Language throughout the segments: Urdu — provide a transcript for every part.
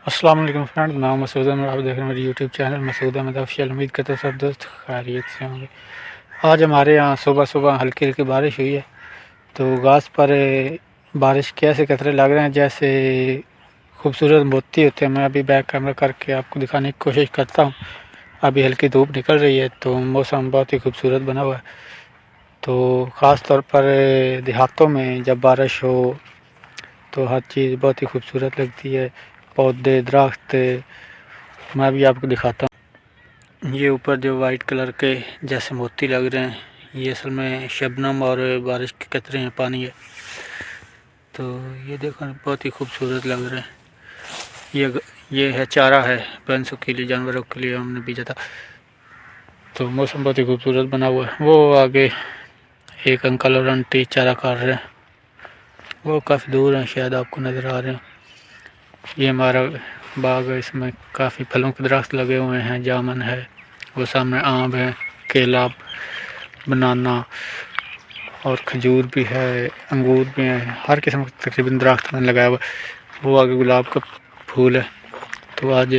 السلام علیکم فرینڈ، میں مسعود احمد، آپ دیکھ رہے ہیں میری یوٹیوب چینل مسعود احمد آفیشیل۔ امید کرتا ہوں سب دوست خیریت سے ہوں گے۔ آج ہمارے یہاں صبح صبح ہلکی ہلکی بارش ہوئی ہے، تو گھاس پر بارش کے ایسے قطرے لگ رہے ہیں جیسے خوبصورت موتی ہوتے ہیں۔ میں ابھی بیک کیمرہ کر کے آپ کو دکھانے کی کوشش کرتا ہوں۔ ابھی ہلکی دھوپ نکل رہی ہے تو موسم بہت ہی خوبصورت بنا ہوا ہے۔ تو خاص طور پر دیہاتوں میں جب بارش ہو تو ہر چیز بہت ہی خوبصورت لگتی ہے، پودے، درخت۔ میں بھی آپ کو دکھاتا ہوں، یہ اوپر جو وائٹ کلر کے جیسے موتی لگ رہے ہیں، یہ اصل میں شبنم اور بارش کے قطرے ہیں، پانی ہے۔ تو یہ دیکھو بہت ہی خوبصورت لگ رہے ہیں۔ یہ ہے چارہ ہے بھینسوں کے لیے، جانوروں کے لیے ہم نے بھیجا تھا۔ تو موسم بہت ہی خوبصورت بنا ہوا ہے۔ وہ آگے ایک انکل اور آنٹی چارہ کاٹ رہے ہیں، وہ کافی دور ہیں، شاید آپ کو نظر آ رہے ہیں۔ یہ ہمارا باغ ہے، اس میں کافی پھلوں کے درخت لگے ہوئے ہیں، جامن ہے، وہ سامنے آم ہے، کیلا، بنانا اور کھجور بھی ہے، انگور بھی ہیں، ہر قسم کا تقریباً درخت میں نے لگایا ہوا ہے۔ وہ آگے گلاب کا پھول ہے۔ تو آج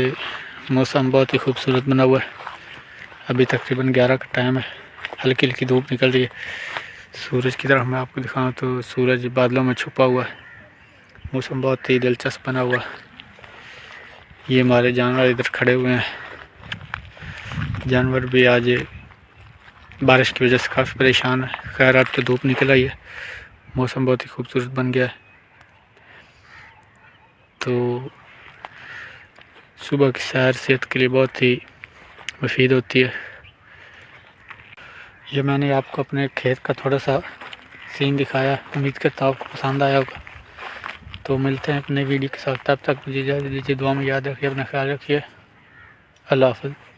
موسم بہت ہی خوبصورت بنا ہوا ہے۔ ابھی تقریباً 11 کا ٹائم ہے، ہلکی ہلکی دھوپ نکل رہی ہے۔ سورج کی طرف میں آپ کو دکھاؤں تو سورج بادلوں میں چھپا ہوا ہے۔ موسم بہت ہی دلچسپ بنا ہوا ہے۔ یہ ہمارے جانور ادھر کھڑے ہوئے ہیں، جانور بھی آج بارش کی وجہ سے کافی پریشان ہے۔ خیر اب تو دھوپ نکل آئی ہے، موسم بہت ہی خوبصورت بن گیا ہے۔ تو صبح کی سیر صحت کے لیے بہت ہی مفید ہوتی ہے۔ یہ میں نے آپ کو اپنے کھیت کا تھوڑا سا سین دکھایا، امید کرتا ہوں آپ کو پسند آیا ہوگا۔ تو ملتے ہیں اپنے ویڈیو کے ساتھ، تب تک مجھے اجازت دیجیے، دعا میں یاد رکھیے، اپنا خیال رکھیے، اللہ حافظ۔